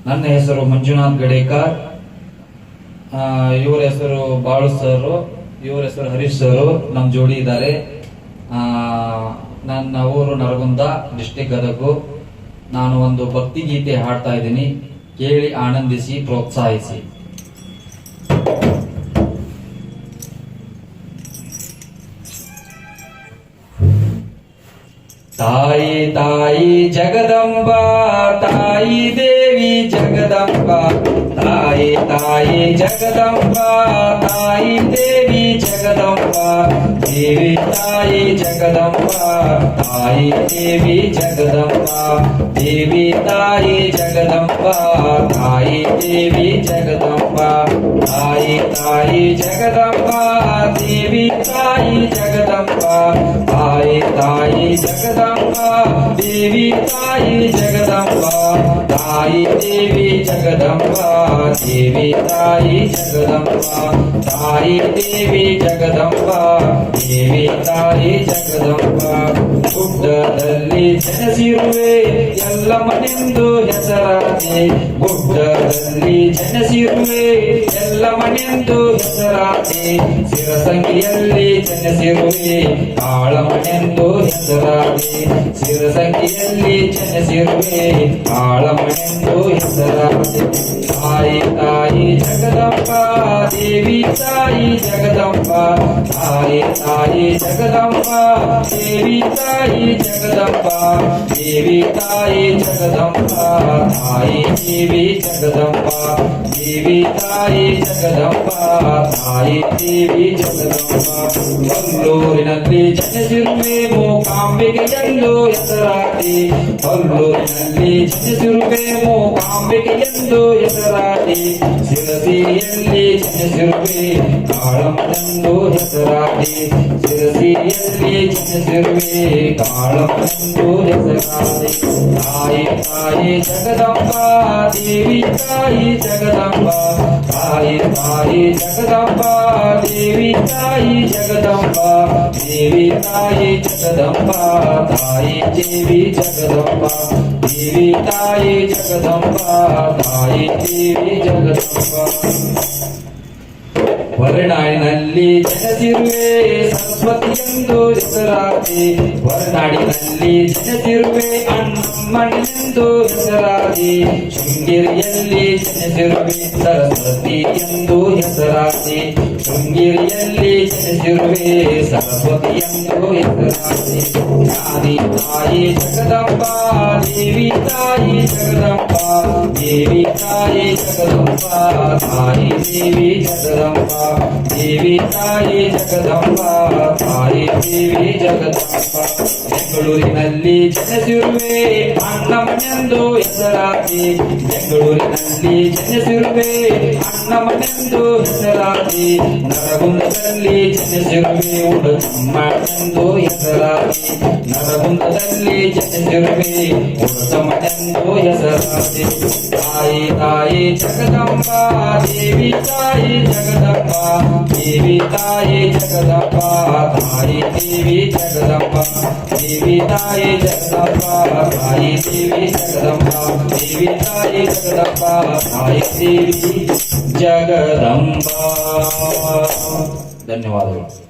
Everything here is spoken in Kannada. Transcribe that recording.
ನನ್ನ ಹೆಸರು ಮಂಜುನಾಥ್ ಗಡೇಕರ್. ಇವರ ಹೆಸರು ಬಾಳು ಸರ್, ಇವರ ಹೆಸರು ಹರೀಶ್ ಸರ್. ನಮ್ಮ ಜೋಡಿ ಇದ್ದಾರೆ. ನನ್ನ ಊರು ನರಗುಂದ, ಡಿಸ್ಟಿಕ್ ಗದಗು. ನಾನು ಒಂದು ಭಕ್ತಿ ಗೀತೆ ಹಾಡ್ತಾ ಇದ್ದೀನಿ, ಕೇಳಿ ಆನಂದಿಸಿ ಪ್ರೋತ್ಸಾಹಿಸಿ. ತಾಯಿ ತಾಯಿ ಜಗದಂಬ, ತಾಯಿ ದೇವಿ ಜಗದಂಬ, ತಾಯಿ ತಾಯಿ ಜಗದಂಬ, ತಾಯಿ ದೇವಿ ಜಗದಂಬ, ದೇವಿ ತಾಯಿ ಜಗದಂಬ, ತಾಯಿ ದೇವಿ ಜಗದಂಬ, ದೇವಿ ತಾಯಿ ಜಗದಂಬ, ತಾಯಿ ದೇವಿ ಜಗದಂಬ, ತಾಯಿ ತಾಯಿ ಜಗದಂಬ, ದೇವಿ ತಾಯಿ ಜಗದಂಬ, ತಾಯಿ ತಾಯಿ ಜಗದಂಬ, ದೇವಿ ತಾಯಿ ಜಗದಂಬ, ತಾಯಿ ದೇವಿ ಜಗದಂಬ, ದೇವಿ ತಾಯಿ ಜಗದಂಬ, ತಾಯಿ ದೇವಿ ಜಗದಂಬ, ದೇವಿ ತಾಯಿ ಜಗದಂಬ. ಗುಡ್ಡದಲ್ಲಿ ಜನಿಸಿರುವೆ ಎಲ್ಲಮ್ಮನೆಂದು ಹೆಸರಾದೆ, ಗುಡ್ಡದಲ್ಲಿ ಜನಿಸಿರುವೆ ಎಲ್ಲಮ್ಮನೆಂದು ಹೆಸರಾದೆ, ಸಿರಸಂಗಿಯಲ್ಲಿ ಜನಿಸಿರುವೆ ಕಾಳಮ್ಮನೆಂದು ಹೆಸರಾದೆ, ಸಿರಸಂಗಿಯಲ್ಲಿ ಜನಿಸಿರುವೆ ಕಾಳಮ್ಮನೆಂದು ಹೆಸರಾದೆ. ತಾಯಿ ತಾಯಿ ಜಗದಂಬ, ದೇವಿ ತಾಯಿ ಜಗದಂಬ, ತಾಯಿ ತಾಯಿ ಜಗದಂಬ, ದೇವಿ ತಾಯಿ ಜಗದಂಬ, ದೇವಿ ತಾಯಿ ಜಗದಂಬ, ತಾಯಿ ದೇವಿ ಜಗದಂಬ, ದೇವಿ ತಾಯಿ ಜಗದಂಬ, ತಾಯಿ ದೇವಿ ಜಗದಂಬ. ಕೊಲ್ಲೂರಿನಲ್ಲಿ ಜನಿಸಿರುವೆ ಮೂಕಾಂಬಿಕೆ ಎಂದು ಹೆಸರಾದೆ, ಕೊಲ್ಲೂರಿನಲ್ಲಿ ಜನಿಸಿರುವೆ ಮೂಕಾಂಬಿಕೆ ಎಂದು ಹೆಸರಾದೆ, ಶಿರಸಿಯಲ್ಲಿ ಜನಿಸಿರುವೆ ಕಾಳಮ್ಮನೆಂದು ಹೆಸರಾದೆ, ಶಿರಸಿಯಲ್ಲಿ ಜನಿಸಿರುವೆ ಕಾಳಮ್ಮನೆಂದು ಹೆಸರಾದೆ. ತಾಯಿ ತಾಯಿ ಜಗದಂಬ, ದೇವಿ ತಾಯಿ ಜಗದಂಬ, ತಾಯಿ ತಾಯಿ ಜಗದಂಬ, ದೇವಿ ತಾಯಿ ಜಗದಂಬ, ದೇವಿ ತಾಯಿ ಜಗದಂಬ, ತಾಯಿ ದೇವಿ ಜಗದಂಬ, ದೇವಿ ತಾಯಿ ಜಗದಂಬ, ತಾಯಿ ದೇವಿ ಜಗದಂಬ. ಹೊರನಾಡಿನಲ್ಲಿ ಜನಿಸಿರುವೆ ಸರಸ್ವತಿ ಎಂದು ಹೆಸರಾದೆ, ಹೊರನಾಡಿನಲ್ಲಿ ಜನಿಸಿರುವೆ ಅಣ್ಣಮ್ಮನೆಂದು ಹೆಸರಾದೆ, ಶೃಂಗೇರಿಯಲ್ಲಿ ಜನಿಸಿರುವೆ ಸರಸ್ವತಿ ಎಂದು ಹೆಸರಾದೆ, ಶೃಂಗೇರಿಯಲ್ಲಿ ಜನಿಸಿರುವೆ ಸರಸ್ವತಿ ಎಂದು ಹೆಸರಾದೆ. ತಾಯಿ ತಾಯಿ ಜಗದಂಬ, ದೇವಿ ತಾಯಿ ಜಗದಂಬ, ದೇವಿ ತಾಯಿ ಜಗದಂಬ, ತಾಯಿ ದೇವಿ ಜಗದಂಬ, ದೇವಿ ತಾಯಿ ಜಗದಂಬ, ತಾಯಿ ದೇವಿ ಜಗದಂಬ. ಬೆಂಗಳೂರಿನಲ್ಲಿ ಜನಿಸಿರುವೆ ಅಣ್ಣಮ್ಮನೆಂದು ಹೆಸರಾದೆ, ಬೆಂಗಳೂರಿನಲ್ಲಿ ಜನಿಸಿರುವೆ ಅಣ್ಣಮ್ಮನೆಂದು ಹೆಸರಾದೆ, ನರಗುಂದದಲ್ಲಿ ಜನಿಸಿರುವೆ ಉಡಚಮ್ಮನೆಂದು ಹೆಸರಾದೆ, ನರಗುಂದದಲ್ಲಿ ಜನಿಸಿರುವೆ ಉಡಚಮ್ಮನೆಂದು ಹೆಸರಾದೆ. ತಾಯಿ ತಾಯಿ ಜಗದಂಬ, ದೇವಿ ತಾಯಿ ಜಗದಂಬ, ದೇವಿ ತಾಯಿ ಜಗದಂಬ, ತಾಯಿ ದೇವಿ ಜಗದಂಬ, ದೇವಿ ತಾಯಿ ಜಗದಂಬ, ತಾಯಿ ದೇವಿ ಜಗದಂಬ, ದೇವಿ ತಾಯಿ ಜಗದಂಬ, ತಾಯಿ ದೇವಿ ಜಗದಂಬ. ಧನ್ಯವಾದಗಳು.